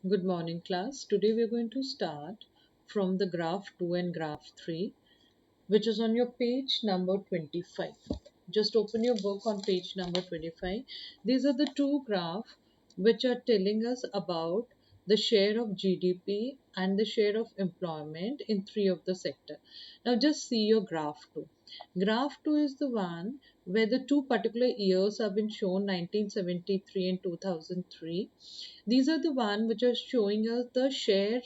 Good morning, class. Today we are going to start from the graph 2 and graph 3, which is on your page number 25. Just open your book on page number 25. These are the two graphs which are telling us about the share of GDP and the share of employment in three of the sector. Now just see your graph 2. Graph 2 is the one where the two particular years have been shown, 1973 and 2003. These are the one which are showing us the share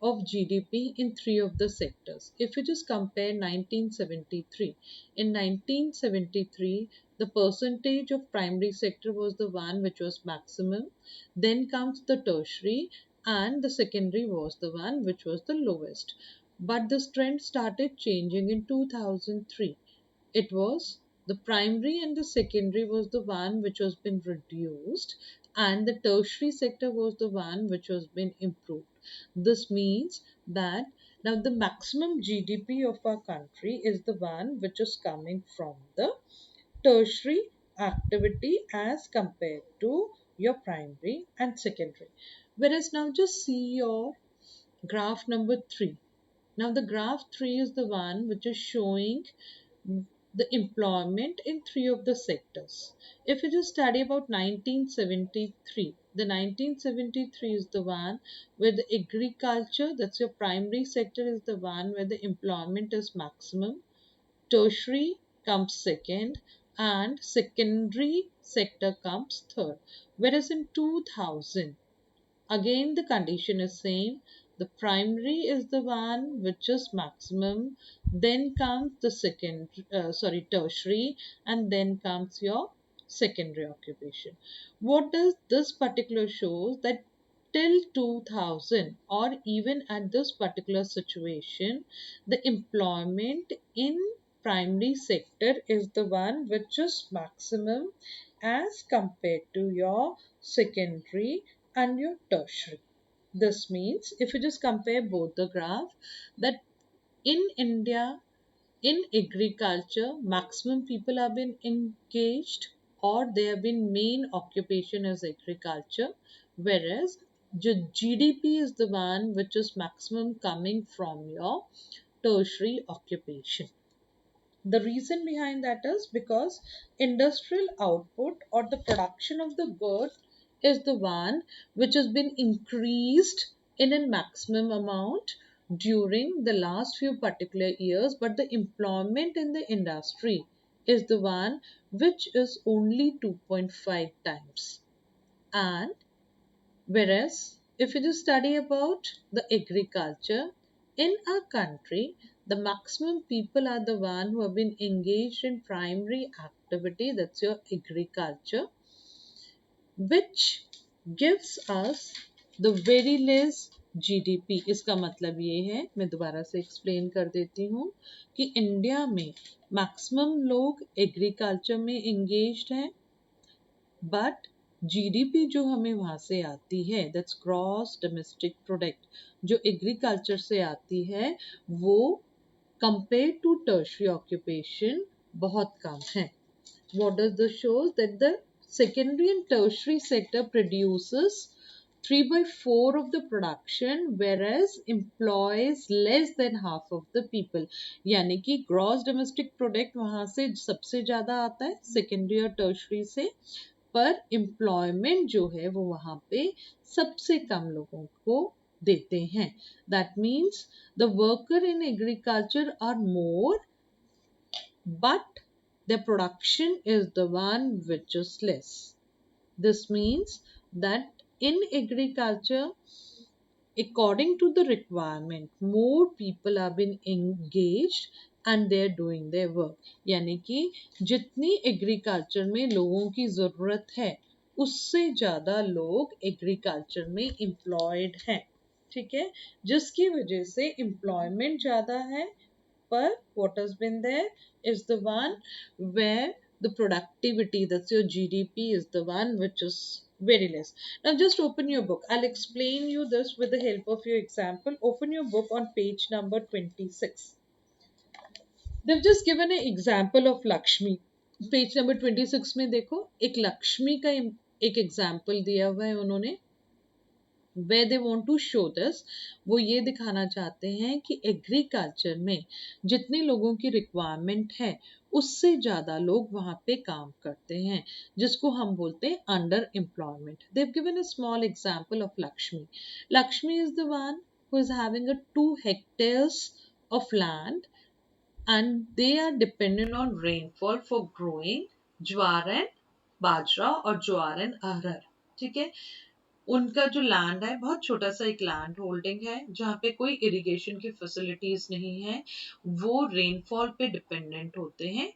of GDP in three of the sectors. If you just compare 1973, in 1973, the percentage of primary sector was the one which was maximum. Then comes the tertiary, and the secondary was the one which was the lowest. But this trend started changing in 2003. It was the primary and the secondary was the one which was been reduced, and the tertiary sector was the one which was been improved. This means that now the maximum GDP of our country is the one which is coming from the tertiary activity as compared to your primary and secondary. Whereas now just see your graph number 3. Now the graph 3 is the one which is showing the employment in three of the sectors. If you just study about 1973, the 1973 is the one where the agriculture, that's your primary sector, is the one where the employment is maximum. Tertiary comes second, and secondary sector comes third. Whereas in 2000, again the condition is same. The primary is the one which is maximum, then comes the tertiary, and then comes your secondary occupation. What does this particular shows? That till 2000, or even at this particular situation, the employment in primary sector is the one which is maximum as compared to your secondary and your tertiary. This means if you just compare both the graph, that in India, in agriculture, maximum people have been engaged, or they have been main occupation as agriculture, whereas the GDP is the one which is maximum coming from your tertiary occupation. The reason behind that is because industrial output or the production of the goods is the one which has been increased in a maximum amount during the last few particular years, but the employment in the industry is the one which is only 2.5 times. And whereas, if you just study about the agriculture in our country, the maximum people are the one who have been engaged in primary activity, that's your agriculture, which gives us the very less GDP. इसका मतलब ये है, मैं दोबारा से explain कर देती हूँ कि इंडिया में मैक्सिमम लोग एग्रीकल्चर में एंगेज्ड हैं, बट जीडीपी जो हमें वहां से आती है, दैट्स ग्रॉस डोमेस्टिक प्रोडक्ट, जो एग्रीकल्चर से आती है, वो कंपेयर टू टर्शियरी ऑक्यूपेशन बहुत कम है. What does this shows? That the secondary and tertiary sector produces 3 by 4 of the production, whereas employs less than half of the people. यानी कि gross domestic product वहां से सबसे ज्यादा आता है, सेकेंडरी और टर्शरी से, पर एम्प्लॉयमेंट जो है वो वहां पे सबसे कम लोगों को देते हैं. That means the worker in agriculture are more, but their production is the one which is less. This means that in agriculture, according to the requirement, more people have been engaged and they are doing their work. यानी कि जितनी agriculture में लोगों की ज़रूरत है, उससे ज़्यादा लोग एग्रीकल्चर में एम्प्लॉयड हैं. ठीक है, जिसकी वजह से एम्प्लॉयमेंट ज़्यादा है, पर what has been there is the one where the productivity, that's your GDP, is the one which is very less. Now just open your book. I'll explain you this with the help of your example. Open your book on page number 26. They've just given an example of Lakshmi. Page number 26 में देखो, एक लक्ष्मी का एक example दिया हुआ है उन्होंने. where they want to show this, वो ये दिखाना चाहते हैं कि एग्रीकल्चर में जितने लोगों की रिक्वायरमेंट है उससे ज़्यादा लोग वहाँ पे काम करते हैं, जिसको हम बोलते हैं under employment. They've given a small example of Lakshmi. Lakshmi is the one who is having a 2 hectares of land, and they are dependent on rainfall for growing jowar and bajra और ज्वार एंड अरहर. ठीक है, उनका जो लैंड है बहुत छोटा सा एक लैंड होल्डिंग है जहाँ पे कोई इरिगेशन की फैसिलिटीज नहीं है. वो रेनफॉल पे डिपेंडेंट होते हैं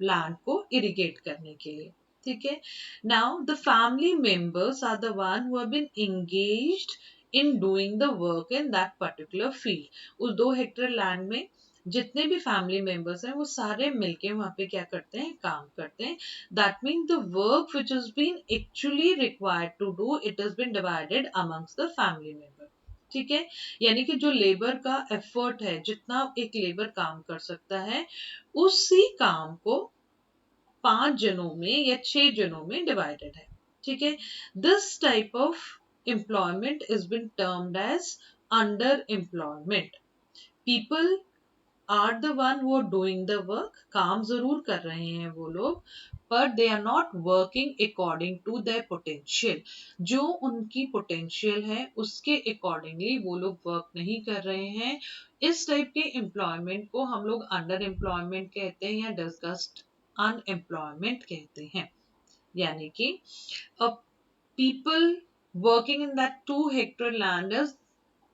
लैंड को इरिगेट करने के लिए. ठीक है, now the family members are the one who have been engaged in doing the work in that particular field. उस 2 हेक्टेयर लैंड में जितने भी फैमिली मेंबर्स हैं वो सारे मिलके वहां पे क्या करते हैं, काम करते हैं. That mean the work which is been actually required to do, it has been divided amongst the family member. ठीक है, यानी कि जो लेबर का एफर्ट है, जितना एक लेबर काम कर सकता है, उसी काम को 5 जनों में या 6 जनों में डिवाइडेड है. ठीक है, this type of employment is been termed as under employment. People are the one who are doing the work, काम जरूर कर रहे हैं वो लोग, but they are not working according to their potential. जो उनकी पोटेंशियल है उसके अकॉर्डिंगली वो लोग वर्क नहीं कर रहे हैं. इस टाइप के एम्प्लॉयमेंट को हम लोग अंडर एम्प्लॉयमेंट कहते हैं या डिस्गस्ट अनएम्प्लॉयमेंट कहते हैं. यानी कि people working in that 2 hectare land is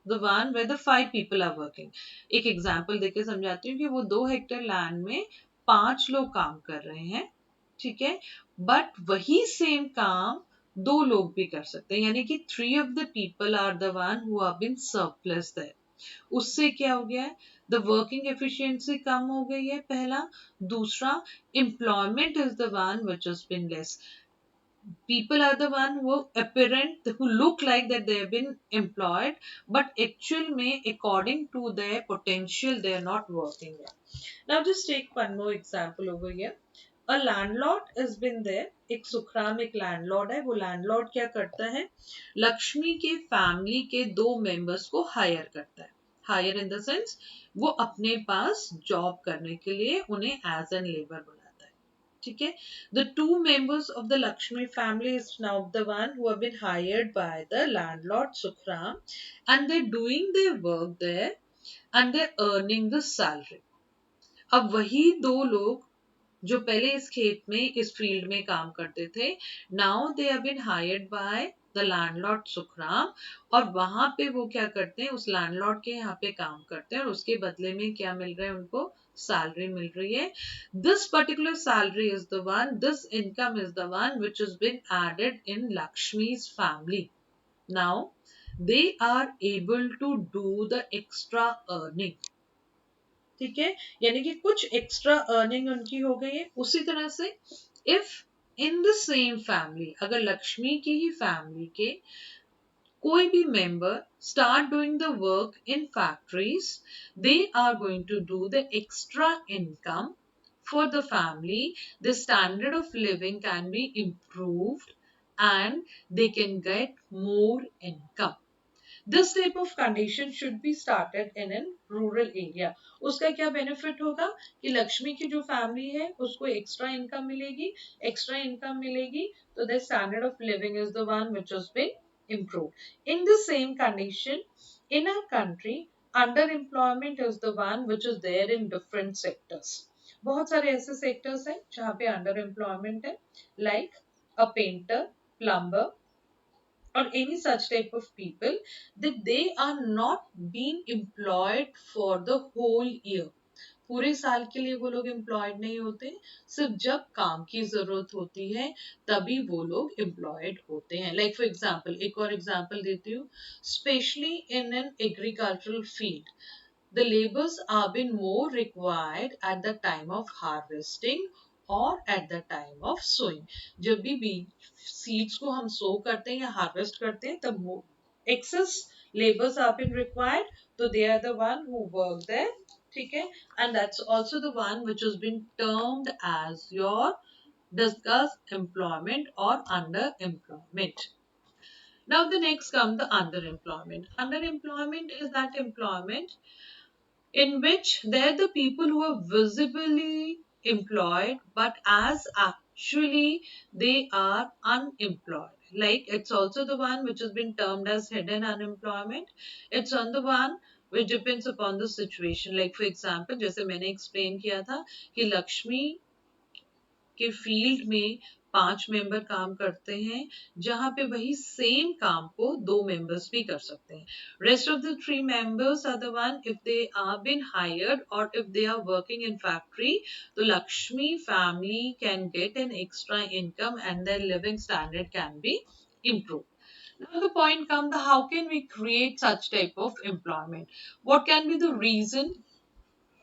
the one where the 5 people are working. एक एग्जाम्पल देके समझाती हूँ कि वो 2 हेक्टेयर लैंड में 5 लोग काम कर रहे हैं. ठीक है, बट वही सेम काम 2 लोग भी कर सकते हैं, यानी कि 3 of the people are the one who have been surplus there. उससे क्या हो गया है, द वर्किंग एफिशिएंसी कम हो गई है पहला. दूसरा, employment is the one which is been less. People are the one who apparent, who look like that they have been employed, but actual may according to their potential they are not working well. Now just take one more example over here. A landlord has been there. एक सुखराम एक landlord है. वो landlord क्या करता है, लक्ष्मी के family के 2 members को हायर करता है. हायर इन द सेंस वो अपने पास जॉब करने के लिए उन्हें एज एन लेबर बुलाता है. ठीक है, the 2 members of the Lakshmi family is now the one who have been hired by the landlord Sukhram, and they're doing their work there and they're earning the salary. अब वही 2 लोग जो पहले इस खेत में इस फील्ड में काम करते थे, now they have been hired by the landlord Sukhram, और वहां पे वो क्या करते हैं, उस लैंडलॉर्ड के यहाँ पे काम करते हैं और उसके बदले में क्या मिल रहा है उनको, सैलरी मिल रही है. This particular salary is the one, this income is the one which is been added in Lakshmi's family. Now they are able to do the extra earning. ठीक है, यानी कि कुछ एक्स्ट्रा अर्निंग उनकी हो गई है. उसी तरह से if in the same family, अगर लक्ष्मी की ही फैमिली के कोई भी member start doing the work in factories, they are going to do the extra income for the family. The standard of living can be improved and they can get more income. This type of condition should be started in a rural area. उसका क्या benefit होगा कि लक्ष्मी की जो family है उसको extra income मिलेगी. extra income मिलेगी तो the standard of living is the one which has been improved. In the same condition, in our country, underemployment is the one which is there in different sectors. बहुत सारे ऐसे sectors हैं जहाँ पे underemployment है, like a painter, plumber, or any such type of people, that they are not being employed for the whole year. पूरे साल के लिए वो लोग एम्प्लॉयड नहीं होते, सिर्फ जब काम की जरूरत होती है तभी वो लोग एम्प्लॉयड होते हैं. लाइक फॉर एग्जांपल, एक और एग्जांपल देती हूँ. Specially in an agricultural field, the labors are been more required at the time of harvesting or at the time of sowing. जब भी सीड्स को हम सो करते हैं या हार्वेस्ट करते हैं तब excess labors are been required, so they are the one who work there. ठीक है, and that's also the one which has been termed as your discussed employment or underemployment. Now the next come the underemployment. Underemployment is that employment in which they're the people who are visibly employed but as actually they are unemployed. Like it's also the one which has been termed as hidden unemployment. It's on the one which depends upon the situation. Like for example, जैसे मैंने explain किया था कि लक्ष्मी के field में 5 member काम करते हैं, जहां पे वही सेम काम को 2 मेंबर्स भी कर सकते हैं. Rest of the 3 members are the one if they are been hired or if they are working in factory, the Lakshmi family can get an extra income and their living standard can be improved. Now the point comes, how can we create such type of employment? What can be the reason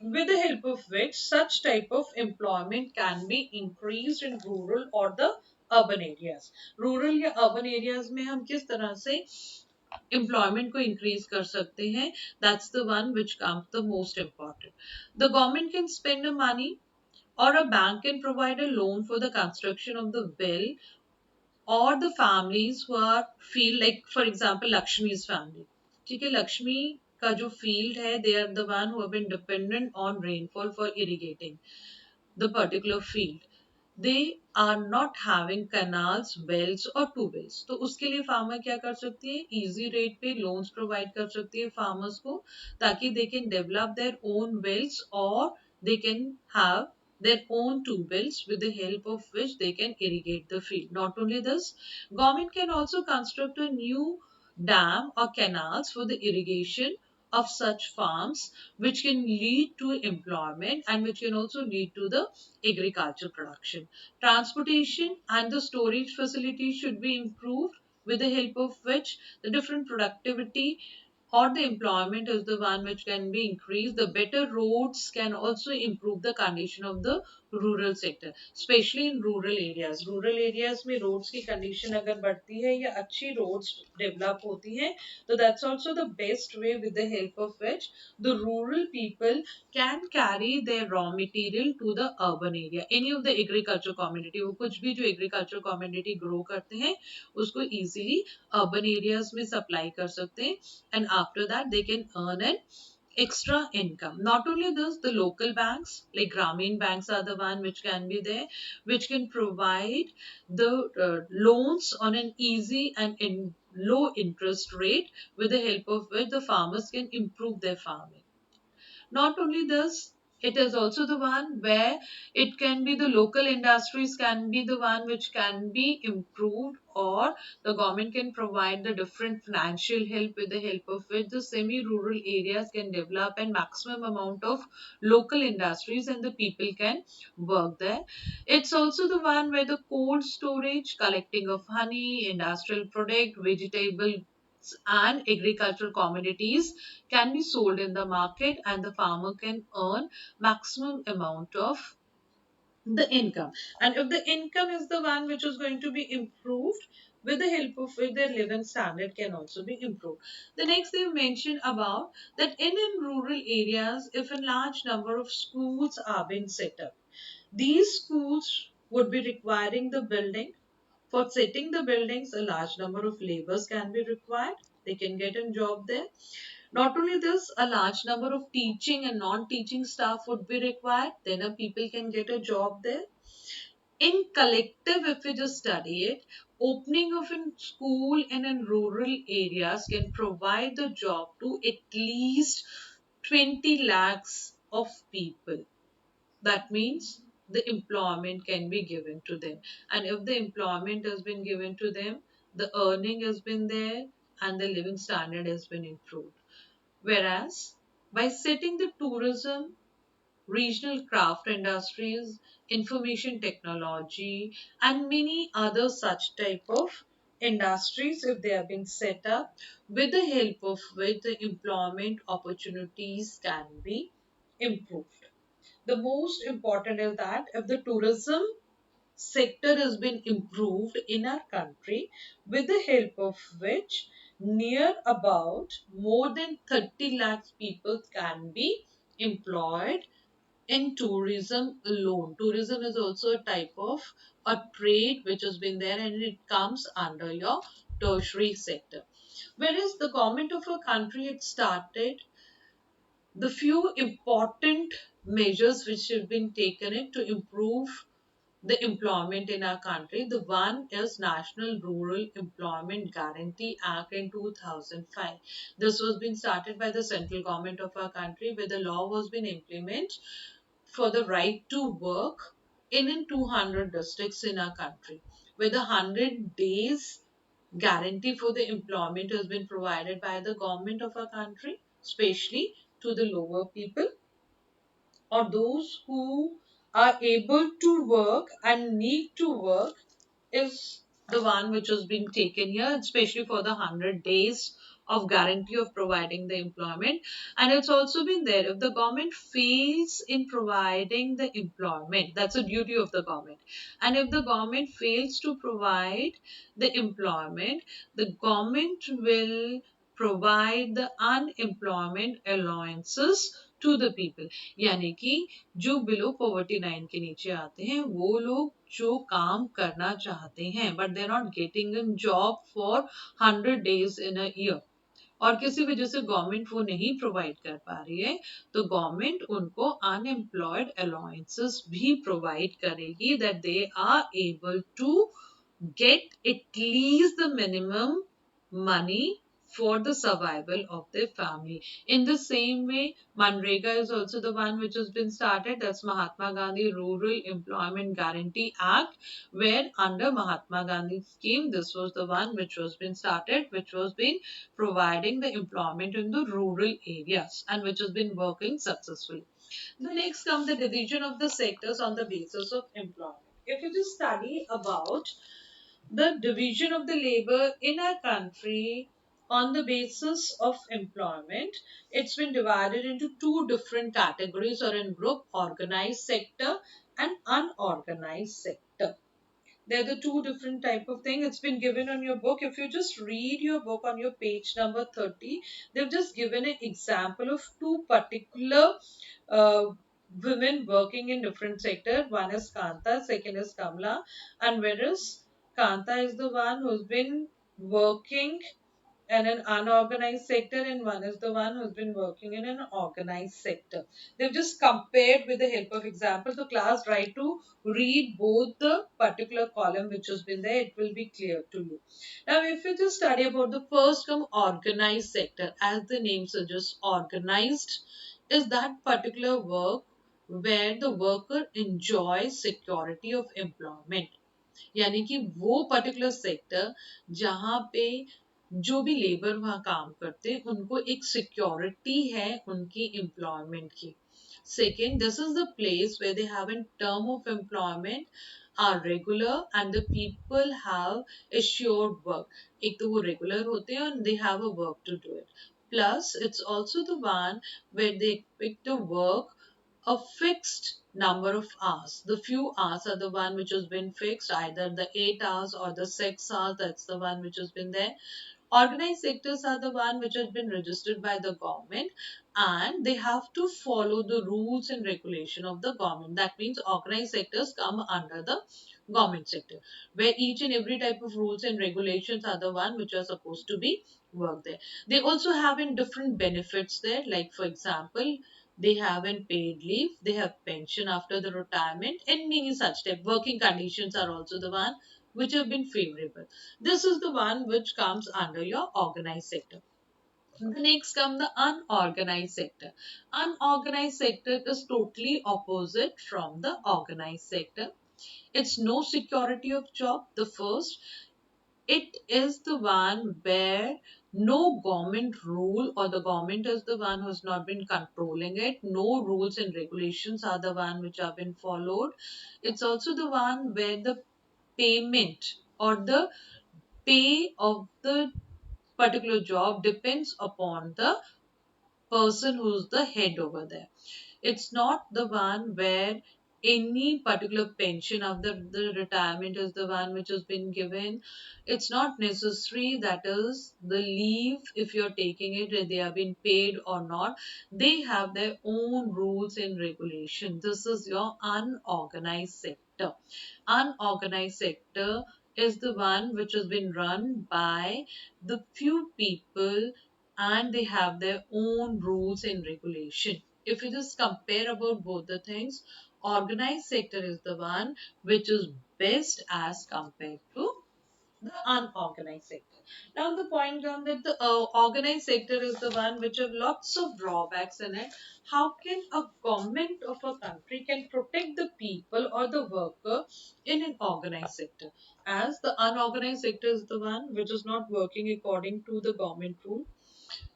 with the help of which such type of employment can be increased in rural or the urban areas. Rural या urban areas में हम किस तरह से employment को increase कर सकते हैं? That's the one which comes the most important. The government can spend the money or a bank can provide a loan for the construction of the well or the families who are feel like for example Lakshmi's family. ठीक है, लक्ष्मी का जो field है, they are the one who have been dependent on rainfall for irrigating the particular field. They are not having canals, wells or tubewells. तो उसके लिए farmer क्या कर सकती है? Easy rate पे loans provide कर सकती है farmers को, ताकि they can develop their own wells or they can have their own tubewells with the help of which they can irrigate the field. Not only this, government can also construct a new dam or canals for the irrigation of such farms, which can lead to employment and which can also lead to the agriculture production. Transportation and the storage facilities should be improved, with the help of which the different productivity or the employment is the one which can be increased. The better roads can also improve the condition of the rural sector, especially in rural areas. Rural areas में roads की condition अगर बढ़ती है या अच्छी roads develop होती हैं, so that's also the best way with the help of which the rural people can carry their raw material to the urban area. Any of the agriculture commodity, वो कुछ भी जो agriculture commodity grow करते हैं, उसको easily urban areas में supply कर सकते हैं, and after that they can earn an extra income. Not only this, the local banks like Grameen banks are the one which can be there, which can provide the loans on an easy and in low interest rate, with the help of which the farmers can improve their farming. Not only this, it is also the one where it can be the local industries can be the one which can be improved, or the government can provide the different financial help, with the help of which the semi-rural areas can develop and maximum amount of local industries and the people can work there. It's also the one where the cold storage, collecting of honey, industrial product, vegetable and agricultural commodities can be sold in the market, and the farmer can earn maximum amount of the income. And if the income is the one which is going to be improved, with the help of which their living standard can also be improved. The next they mentioned about that in rural areas, if a large number of schools are being set up, these schools would be requiring the building. For setting the buildings, a large number of laborers can be required. They can get a job there. Not only this, a large number of teaching and non-teaching staff would be required. Then a people can get a job there. In collective, if we just study it, opening of a school in rural areas can provide the job to at least 20 lakhs of people. That means the employment can be given to them. And if the employment has been given to them, the earning has been there and the living standard has been improved. Whereas by setting the tourism, regional craft industries, information technology, and many other such type of industries, if they have been set up, with the help of which the employment opportunities can be improved. The most important is that if the tourism sector has been improved in our country, with the help of which near about more than 30 lakhs people can be employed in tourism alone. Tourism is also a type of a trade which has been there and it comes under your tertiary sector. Whereas the government of a country had started the few important measures which have been taken in to improve the employment in our country. The one is National Rural Employment Guarantee Act in 2005. This was being started by the central government of our country, where the law was being implemented for the right to work in 200 districts in our country, where the 100 days guarantee for the employment has been provided by the government of our country, especially to the lower people or those who are able to work and need to work is the one which has been taken here, especially for the 100 days of guarantee of providing the employment. And it's also been there if the government fails in providing the employment, that's a duty of the government. And if the government fails to provide the employment, the government will provide the unemployment allowances to the people. यानी कि जो below poverty line के नीचे आते हैं वो लोग जो काम करना चाहते हैं but they are not getting a job for 100 days in a year और किसी वजह से गवर्नमेंट वो नहीं प्रोवाइड कर पा रही है तो गवर्नमेंट उनको अनएम्प्लॉयड अलाउंसेस भी प्रोवाइड करेगी that they are able to get at least the minimum money for the survival of their family. In the same way, Manrega is also the one which has been started. That's Mahatma Gandhi Rural Employment Guarantee Act, where under Mahatma Gandhi scheme, this was the one which was been started, which was been providing the employment in the rural areas and which has been working successfully. The next comes the division of the sectors on the basis of employment. If you just study about the division of the labor in our country on the basis of employment, it's been divided into two different categories or in group organized sector and unorganized sector. They're the two different type of thing. It's been given on your book. If you just read your book on your page number 30, they've just given an example of two particular uh, women working in different sector. One is Kanta, second is Kamla. And whereas Kanta is the one who's been working in an unorganized sector and one is the one who's been working in an organized sector. They've just compared with the help of example. The class try to read both the particular column which has been there. It will be clear to you. Now, if you just study about the first come organized sector, as the name suggests, organized is that particular work where the worker enjoys security of employment. यानी कि वो particular sector जहाँ पे जो भी labour वहाँ काम करते हैं उनको एक सिक्योरिटी है उनकी एम्प्लॉयमेंट की. Second, this is the place where they have a term of employment are regular and the people have assured work. एक तो वो regular होते हैं and they have a work to do it. Plus, it's also the one where they expect to work a fixed number of hours. The few hours are the one which has been fixed, either the 8 hours or the 6 hours. That's the one which has been there. Organized sectors are the one which has been registered by the government and they have to follow the rules and regulation of the government. That means organized sectors come under the government sector where each and every type of rules and regulations are the one which are supposed to be worked there. They also have in different benefits there, like for example they have in paid leave, they have pension after the retirement and many such type. Working conditions are also the one which have been favorable. This is the one which comes under your organized sector. The next comes the unorganized sector. Unorganized sector is totally opposite from the organized sector. It's no security of job. The first, it is the one where no government rule or the government is the one who's not been controlling it. No rules and regulations are the one which have been followed. It's also the one where the payment or the pay of the particular job depends upon the person who's the head over there. It's not the one where any particular pension of the retirement is the one which has been given. It's not necessary that is the leave if you're taking it, they have been paid or not. They have their own rules and regulations. This is your unorganized sector. Unorganized sector is the one which has been run by the few people, and they have their own rules and regulation. If you just compare about both the things, organized sector is the one which is best as compared to the unorganized sector. Now the point comes that the organized sector is the one which have lots of drawbacks in it. How can a government of a country can protect the people or the worker in an organized sector? As the unorganized sector is the one which is not working according to the government rule,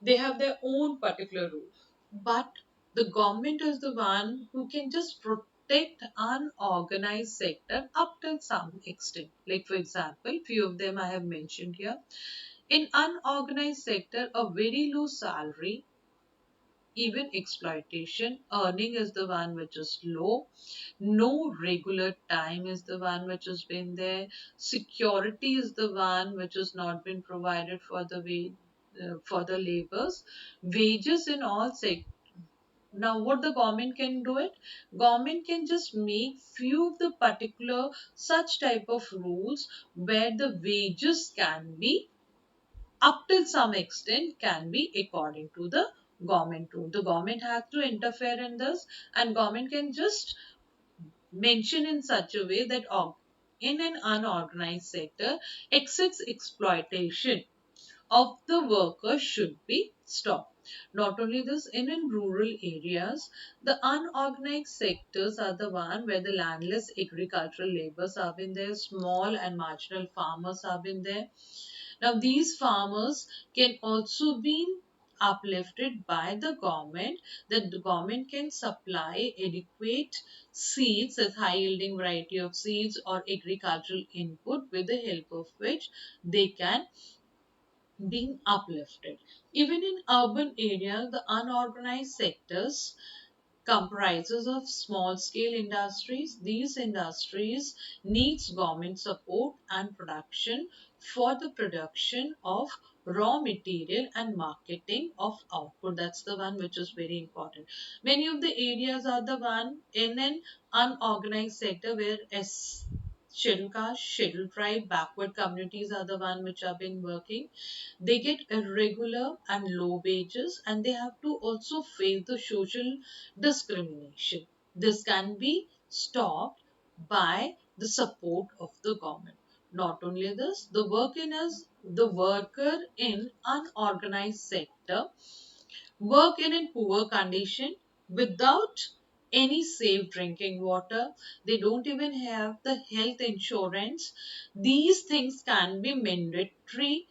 they have their own particular rule. But the government is the one who can just protect unorganized sector up to some extent. Like for example, few of them I have mentioned here. In unorganized sector, a very low salary, even exploitation, earning is the one which is low. No regular time is the one which has been there. Security is the one which has not been provided for the way for the laborers. Wages in all sectors. Now what the government can do it, government can just make few of the particular such type of rules where the wages can be up till some extent can be according to the government rule. The government has to interfere in this, and government can just mention in such a way that in an unorganized sector, excess exploitation of the workers should be stopped. Not only this, in rural areas, the unorganized sectors are the one where the landless agricultural laborers have been there, small and marginal farmers have been there. Now, these farmers can also be uplifted by the government, that the government can supply adequate seeds, as high yielding variety of seeds or agricultural input, with the help of which they can being uplifted. Even in urban areas, the unorganized sectors comprises of small scale industries. These industries needs government support and production for the production of raw material and marketing of output. That's the one which is very important. Many of the areas are the one in an unorganized sector where scheduled caste, scheduled tribe, backward communities are the one which have been working. They get irregular and low wages, and they have to also face the social discrimination. This can be stopped by the support of the government. Not only this, the worker in unorganized sector work in a poor condition without any safe drinking water. They don't even have the health insurance. These things can be mandatory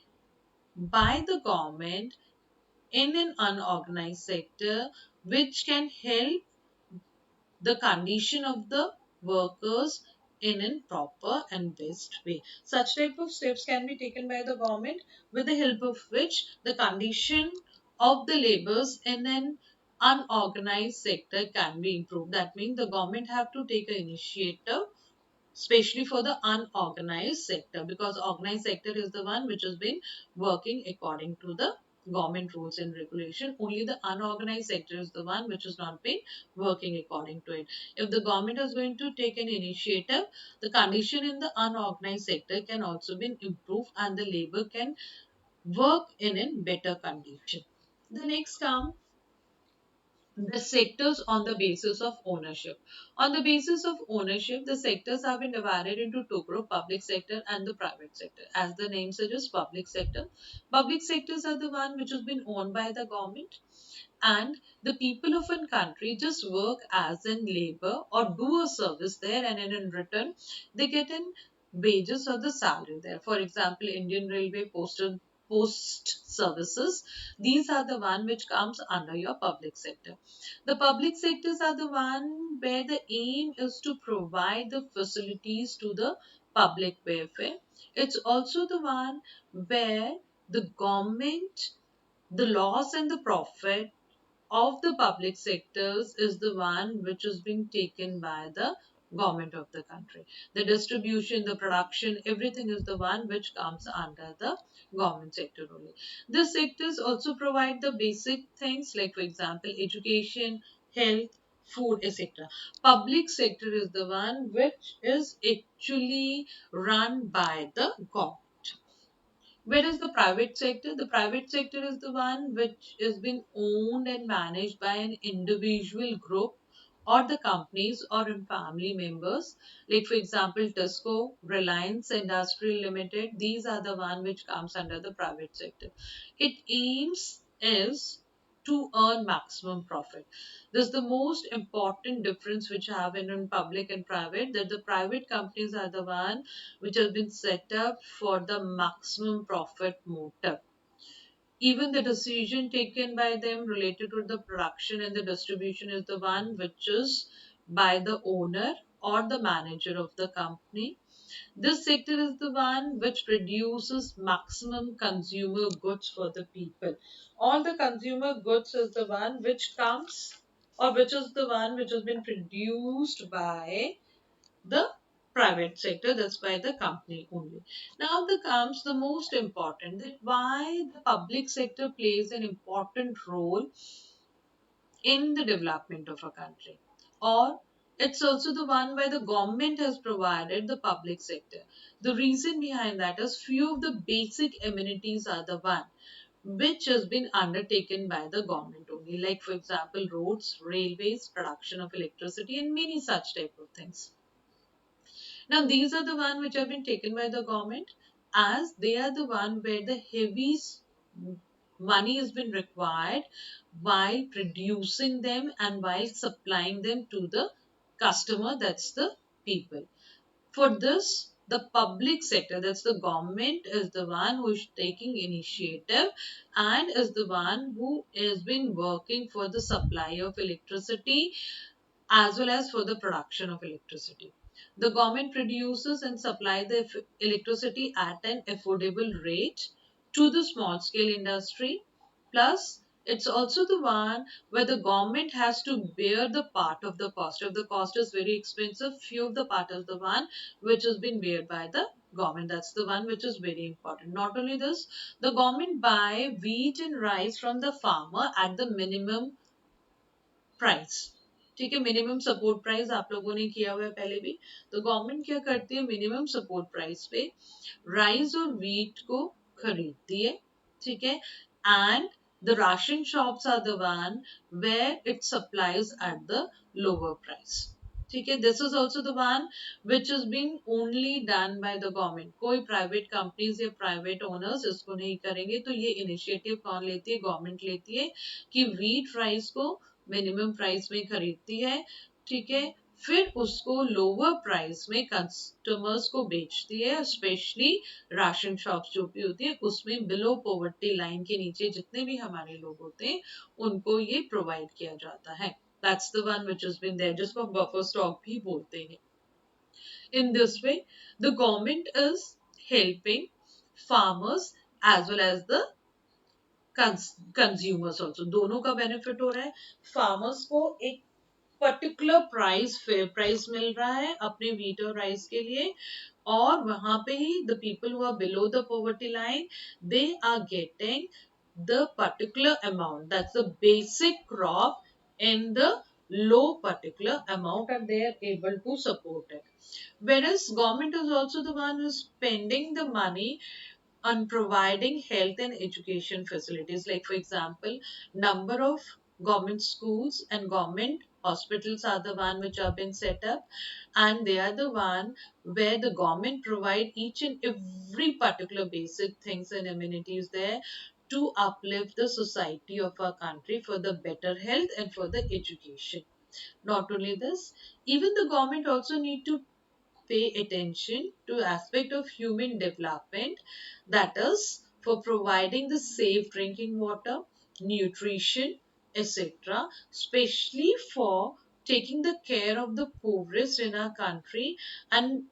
by the government in an unorganized sector, which can help the condition of the workers in a proper and best way. Such type of steps can be taken by the government, with the help of which the condition of the laborers in an unorganized sector can be improved. That means the government have to take an initiative, especially for the unorganized sector, because organized sector is the one which has been working according to the government rules and regulation. Only the unorganized sector is the one which has not been working according to it. If the government is going to take an initiative, the condition in the unorganized sector can also be improved, and the labor can work in a better condition. The next come the sectors on the basis of ownership. On the basis of ownership, the sectors have been divided into two groups, public sector and the private sector. As the name suggests, public sector. Public sectors are the one which has been owned by the government, and the people of a country just work as in labor or do a service there, and in return they get in wages or the salary there. For example, Indian Railway, postal post services, these are the one which comes under your public sector. The public sectors are the one where the aim is to provide the facilities to the public welfare. It's also the one where the government, the loss and the profit of the public sectors is the one which is being taken by the government of the country. The distribution, the production, everything is the one which comes under the government sector only. The sectors also provide the basic things like, for example, education, health, food, etc. Public sector is the one which is actually run by the government. Whereas the private sector is the one which is being owned and managed by an individual group or the companies or in family members. Like for example, Tesco, Reliance Industrial Limited, these are the one which comes under the private sector. It aims is to earn maximum profit. This is the most important difference which I have in public and private, that the private companies are the one which have been set up for the maximum profit motive. Even the decision taken by them related to the production and the distribution is the one which is by the owner or the manager of the company. This sector is the one which produces maximum consumer goods for the people. All the consumer goods is the one which comes, or which is the one which has been produced by the private sector, that's by the company only. Now the comes the most important, that why the public sector plays an important role in the development of a country, or it's also the one where the government has provided the public sector. The reason behind that is few of the basic amenities are the one which has been undertaken by the government only, like for example roads, railways, production of electricity and many such type of things. Now, these are the one which have been taken by the government, as they are the one where the heavy money has been required while producing them and while supplying them to the customer, that's the people. For this, the public sector, that's the government, is the one who is taking initiative and is the one who has been working for the supply of electricity as well as for the production of electricity. The government produces and supplies the electricity at an affordable rate to the small scale industry. Plus, it's also the one where the government has to bear the part of the cost. If the cost is very expensive, few of the part is the one which has been bear by the government. That's the one which is very important. Not only this, the government buy wheat and rice from the farmer at the minimum price. ठीक है, minimum support price आप लोगों ने किया हुआ है पहले भी. तो गवर्नमेंट क्या करती है, मिनिमम सपोर्ट प्राइस पे राइस और वीट को खरीदती है. ठीक है, and the ration shops are the one where it supplies at the lower price. ठीक है, this is also the one which is being only done by the government. कोई private companies या private owners इसको नहीं करेंगे. तो ये initiative कौन लेती है, गवर्नमेंट लेती है कि wheat rice को मिनिमम प्राइस में खरीदती है. ठीक है, फिर उसको लोअर प्राइस में कस्टमर्स को बेचती है. स्पेशली राशन शॉप्स जो भी होती है उसमें बिलो पॉवर्टी लाइन के नीचे जितने भी हमारे लोग होते हैं उनको ये प्रोवाइड किया जाता है. That's the one which has been there, जिसको बफर स्टॉक भी बोलते हैं. In this way, the government is helping farmers as well as the consumers also. दोनों का बेनिफिट हो रहा है. फार्मर्स को एक पर्टिकुलर प्राइस, फेयर प्राइस मिल रहा है अपने व्हीट और राइस के लिए, और वहां पे ही the people who are below the poverty line, they are getting the particular amount, that's the basic crop in the low particular amount, and they are able to support it. Whereas government is also the one who's spending the money on providing health and education facilities. Like for example, number of government schools and government hospitals are the one which have been set up, and they are the one where the government provide each and every particular basic things and amenities there to uplift the society of our country for the better health and for the education. Not only this, even the government also need to pay attention to aspect of human development, that is for providing the safe drinking water, nutrition, etc., especially for taking the care of the poorest in our country, and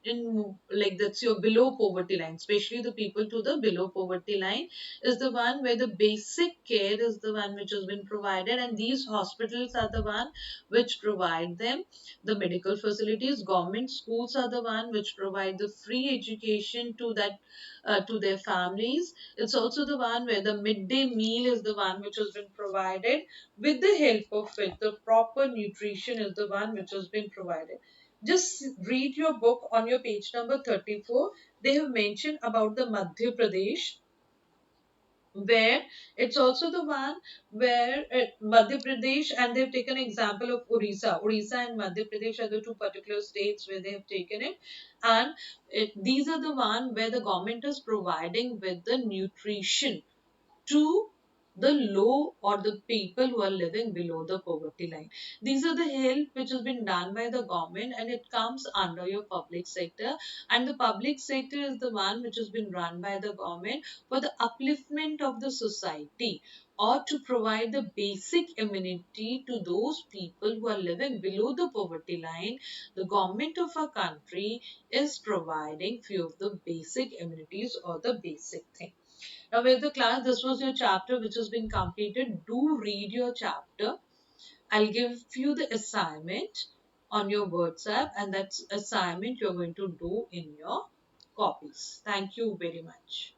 in, like, that's your below poverty line, especially the people to the below poverty line, is the one where the basic care is the one which has been provided, and these hospitals are the one which provide them the medical facilities. Government schools are the one which provide the free education to that, to their families. It's also the one where the midday meal is the one which has been provided. With the help of it, the proper nutrition is the one which has been provided. Just read your book on your page number 34. They have mentioned about the Madhya Pradesh, where it's also the one where Madhya Pradesh, and they've taken example of Orissa. Orissa and Madhya Pradesh are the two particular states where they have taken it, and these are the one where the government is providing with the nutrition to the low or the people who are living below the poverty line. These are the help which has been done by the government, and it comes under your public sector. And the public sector is the one which has been run by the government for the upliftment of the society, or to provide the basic amenity to those people who are living below the poverty line. The government of our country is providing few of the basic amenities or the basic thing. Now, with the class, this was your chapter which has been completed. Do read your chapter. I'll give you the assignment on your WhatsApp, and that assignment you're going to do in your copies. Thank you very much.